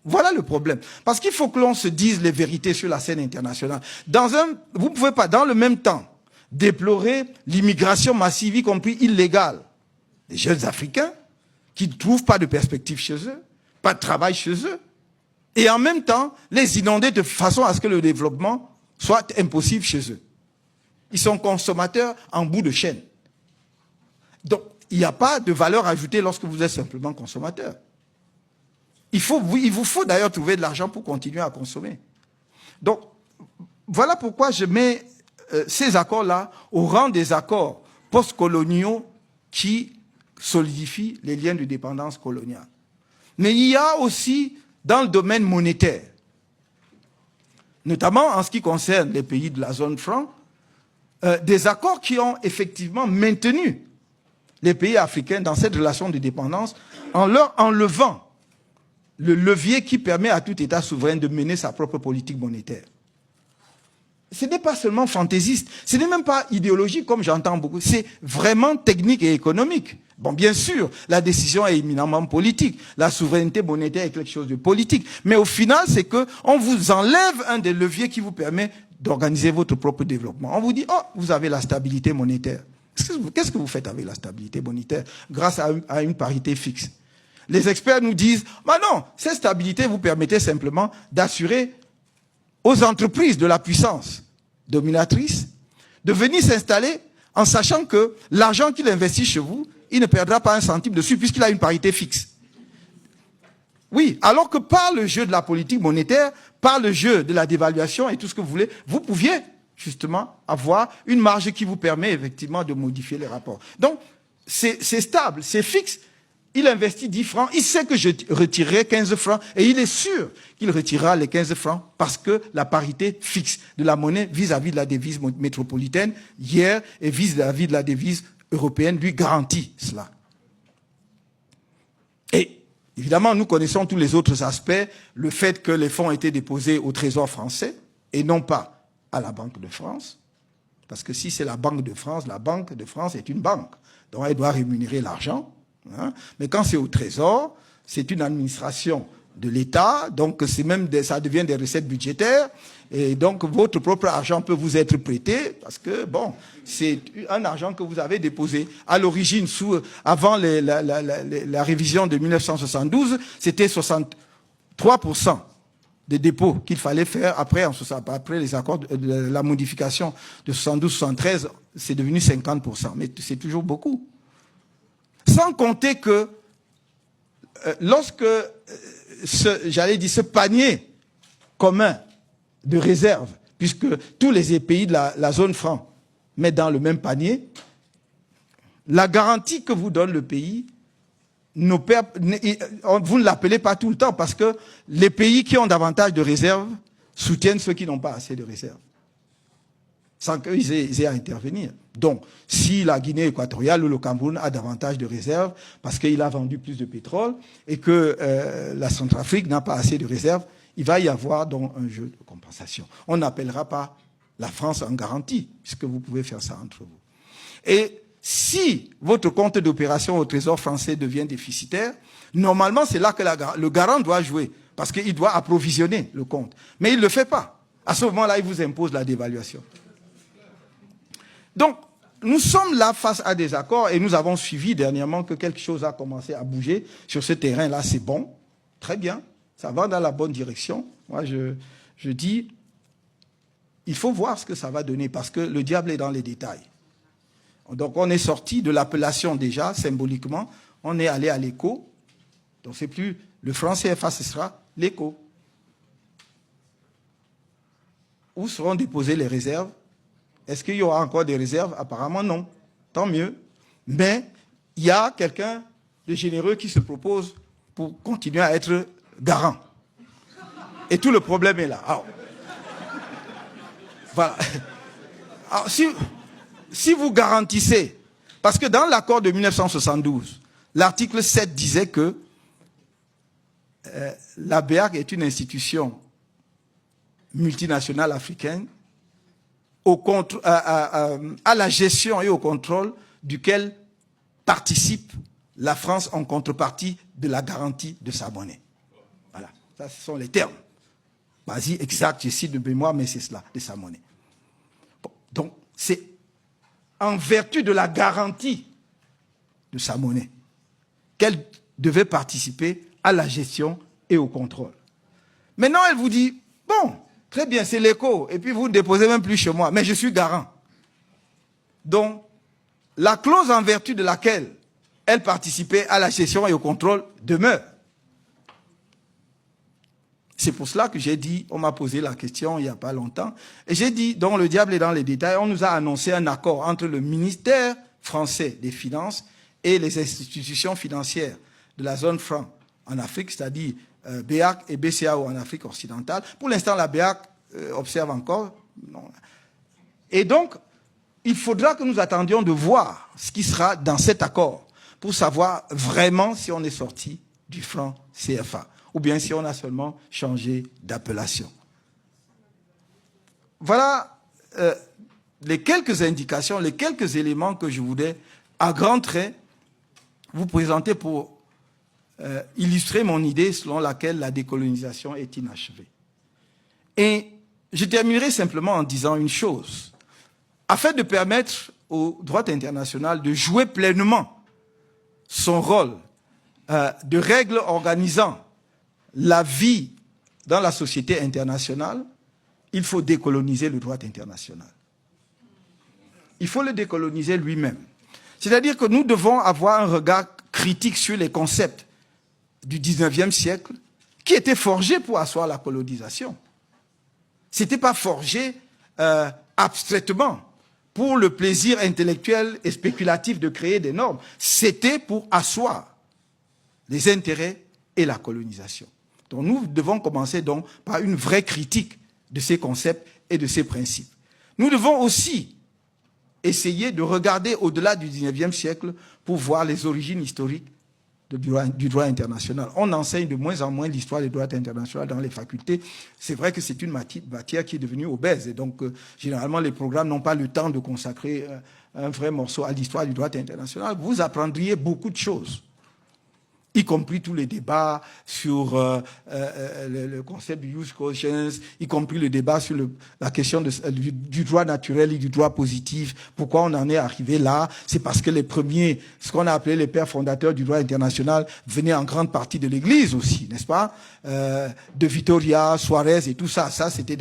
Voilà le problème. Parce qu'il faut que l'on se dise les vérités sur la scène internationale. Vous ne pouvez pas, dans le même temps, déplorer l'immigration massive, y compris illégale, des jeunes Africains, qui ne trouvent pas de perspective chez eux, pas de travail chez eux, et en même temps, les inonder de façon à ce que le développement soit impossible chez eux. Ils sont consommateurs en bout de chaîne. Donc, il n'y a pas de valeur ajoutée lorsque vous êtes simplement consommateur. Il vous faut d'ailleurs trouver de l'argent pour continuer à consommer. Donc, voilà pourquoi je mets ces accords-là au rang des accords postcoloniaux qui solidifie les liens de dépendance coloniale. Mais il y a aussi dans le domaine monétaire, notamment en ce qui concerne les pays de la zone franc, des accords qui ont effectivement maintenu les pays africains dans cette relation de dépendance en leur enlevant le levier qui permet à tout État souverain de mener sa propre politique monétaire. Ce n'est pas seulement fantaisiste, ce n'est même pas idéologique comme j'entends beaucoup, c'est vraiment technique et économique. Bon, bien sûr, la décision est éminemment politique, la souveraineté monétaire est quelque chose de politique, mais au final, c'est que on vous enlève un des leviers qui vous permet d'organiser votre propre développement. On vous dit, oh, vous avez la stabilité monétaire. Qu'est-ce que vous faites avec la stabilité monétaire grâce à une parité fixe? Les experts nous disent, bah non, cette stabilité vous permettait simplement d'assurer aux entreprises de la puissance dominatrice de venir s'installer en sachant que l'argent qu'il investit chez vous, il ne perdra pas un centime dessus puisqu'il a une parité fixe. Oui, alors que par le jeu de la politique monétaire, par le jeu de la dévaluation et tout ce que vous voulez, vous pouviez justement avoir une marge qui vous permet effectivement de modifier les rapports. Donc, c'est stable, c'est fixe. Il investit 10 francs, il sait que je retirerai 15 francs et il est sûr qu'il retirera les 15 francs parce que la parité fixe de la monnaie vis-à-vis de la devise métropolitaine hier et vis-à-vis de la devise européenne lui garantit cela. Et évidemment, nous connaissons tous les autres aspects, le fait que les fonds étaient déposés au Trésor français et non pas à la Banque de France. Parce que si c'est la Banque de France est une banque. Donc elle doit rémunérer l'argent. Hein. Mais quand c'est au Trésor, c'est une administration de l'État, donc ça devient des recettes budgétaires, et donc votre propre argent peut vous être prêté, parce que bon, c'est un argent que vous avez déposé. À l'origine, avant la révision de 1972, c'était 63% des dépôts qu'il fallait faire après les accords de la modification de 72-73, c'est devenu 50%, mais c'est toujours beaucoup. Sans compter que lorsque ce panier commun de réserve, puisque tous les pays de la zone franc mettent dans le même panier, la garantie que vous donne le pays, vous ne l'appelez pas tout le temps parce que les pays qui ont davantage de réserves soutiennent ceux qui n'ont pas assez de réserves, sans qu'ils aient à intervenir. Donc, si la Guinée équatoriale ou le Cameroun a davantage de réserves parce qu'il a vendu plus de pétrole et que la Centrafrique n'a pas assez de réserves, il va y avoir donc un jeu de compensation. On n'appellera pas la France en garantie, puisque vous pouvez faire ça entre vous. Et si votre compte d'opération au Trésor français devient déficitaire, normalement, c'est là que le garant doit jouer, parce qu'il doit approvisionner le compte. Mais il ne le fait pas. À ce moment-là, il vous impose la dévaluation. Donc, nous sommes là face à des accords et nous avons suivi dernièrement que quelque chose a commencé à bouger sur ce terrain-là. C'est bon, très bien, ça va dans la bonne direction. Moi, je dis, il faut voir ce que ça va donner parce que le diable est dans les détails. Donc, on est sorti de l'appellation déjà, symboliquement, on est allé à l'éco. Donc, c'est plus le franc CFA, ce sera l'éco. Où seront déposées les réserves? Est-ce qu'il y aura encore des réserves? Apparemment non. Tant mieux. Mais il y a quelqu'un de généreux qui se propose pour continuer à être garant. Et tout le problème est là. Alors, voilà. Alors, si vous garantissez, parce que dans l'accord de 1972, l'article 7 disait que la BEAC est une institution multinationale africaine à la gestion et au contrôle duquel participe la France en contrepartie de la garantie de sa monnaie. Voilà, ça ce sont les termes. Vas-y, exact, je cite de mémoire, mais c'est cela, de sa monnaie. Bon, donc, c'est en vertu de la garantie de sa monnaie qu'elle devait participer à la gestion et au contrôle. Maintenant, elle vous dit, bon, très bien, c'est l'éco, et puis vous ne déposez même plus chez moi, mais je suis garant. Donc, la clause en vertu de laquelle elle participait à la gestion et au contrôle demeure. C'est pour cela que j'ai dit, on m'a posé la question il n'y a pas longtemps, et j'ai dit, donc le diable est dans les détails, on nous a annoncé un accord entre le ministère français des Finances et les institutions financières de la zone franc en Afrique, c'est-à-dire BEAC et BCAO en Afrique occidentale. Pour l'instant, la BEAC observe encore. Non. Et donc, il faudra que nous attendions de voir ce qui sera dans cet accord pour savoir vraiment si on est sorti du franc CFA ou bien si on a seulement changé d'appellation. Voilà les quelques indications, les quelques éléments que je voulais, à grands traits, vous présenter pour illustrer mon idée selon laquelle la décolonisation est inachevée. Et je terminerai simplement en disant une chose. Afin de permettre au droit international de jouer pleinement son rôle de règles organisant la vie dans la société internationale, il faut décoloniser le droit international. Il faut le décoloniser lui-même. C'est-à-dire que nous devons avoir un regard critique sur les concepts du 19e siècle qui étaient forgés pour asseoir la colonisation. Ce n'était pas forgé abstraitement pour le plaisir intellectuel et spéculatif de créer des normes. C'était pour asseoir les intérêts et la colonisation. Donc nous devons commencer donc par une vraie critique de ces concepts et de ces principes. Nous devons aussi essayer de regarder au-delà du 19e siècle pour voir les origines historiques du droit international. On enseigne de moins en moins l'histoire du droit international dans les facultés. C'est vrai que c'est une matière qui est devenue obèse. Et donc, généralement, les programmes n'ont pas le temps de consacrer un vrai morceau à l'histoire du droit international. Vous apprendriez beaucoup de choses, y compris tous les débats sur le concept du jus cogens, y compris le débat sur la question du droit naturel et du droit positif. Pourquoi on en est arrivé là? C'est parce que les premiers, ce qu'on a appelé les pères fondateurs du droit international, venaient en grande partie de l'Église aussi, n'est-ce pas? De Vitoria, Suarez et tout ça. Ça, c'était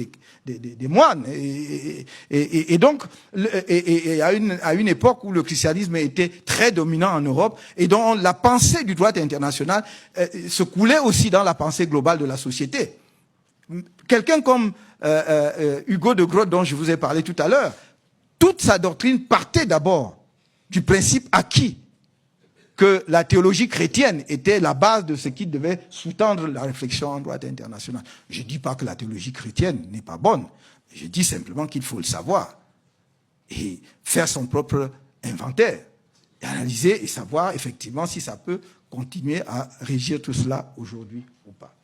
des moines. Et donc, à une époque où le christianisme était très dominant en Europe, et dont la pensée du droit international se coulait aussi dans la pensée globale de la société. Quelqu'un comme Hugo de Groot, dont je vous ai parlé tout à l'heure, toute sa doctrine partait d'abord du principe acquis que la théologie chrétienne était la base de ce qui devait sous-tendre la réflexion en droit international. Je ne dis pas que la théologie chrétienne n'est pas bonne, je dis simplement qu'il faut le savoir et faire son propre inventaire, et analyser et savoir effectivement si ça peut continuer à régir tout cela aujourd'hui ou pas.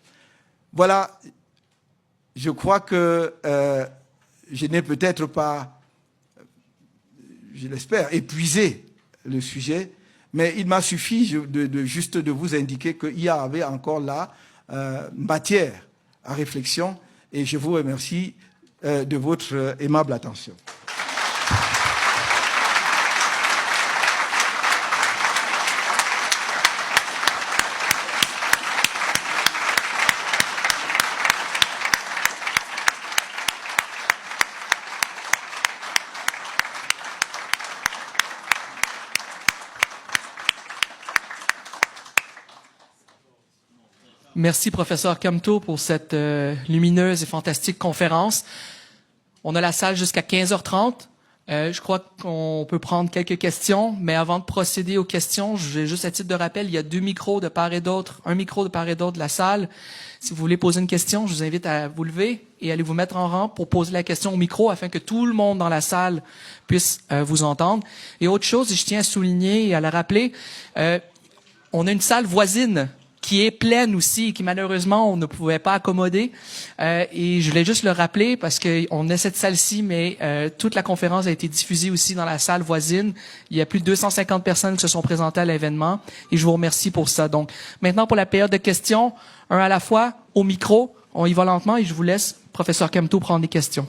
Voilà, je crois que je n'ai peut-être pas, je l'espère, épuisé le sujet, mais il m'a suffi juste de vous indiquer qu'il y avait encore là matière à réflexion, et je vous remercie de votre aimable attention. Merci, professeur Camteau, pour cette lumineuse et fantastique conférence. On a la salle jusqu'à 15h30. Je crois qu'on peut prendre quelques questions, mais avant de procéder aux questions, j'ai juste à titre de rappel, il y a 2 micros de part et d'autre, un micro de part et d'autre de la salle. Si vous voulez poser une question, je vous invite à vous lever et aller vous mettre en rang pour poser la question au micro afin que tout le monde dans la salle puisse vous entendre. Et autre chose, je tiens à souligner et à la rappeler, on a une salle voisine qui est pleine aussi, qui malheureusement on ne pouvait pas accommoder. Et je voulais juste le rappeler parce qu'on a cette salle-ci, mais toute la conférence a été diffusée aussi dans la salle voisine. Il y a plus de 250 personnes qui se sont présentées à l'événement et je vous remercie pour ça. Donc maintenant pour la période de questions, un à la fois, au micro, on y va lentement et je vous laisse, professeur Camteau, prendre des questions.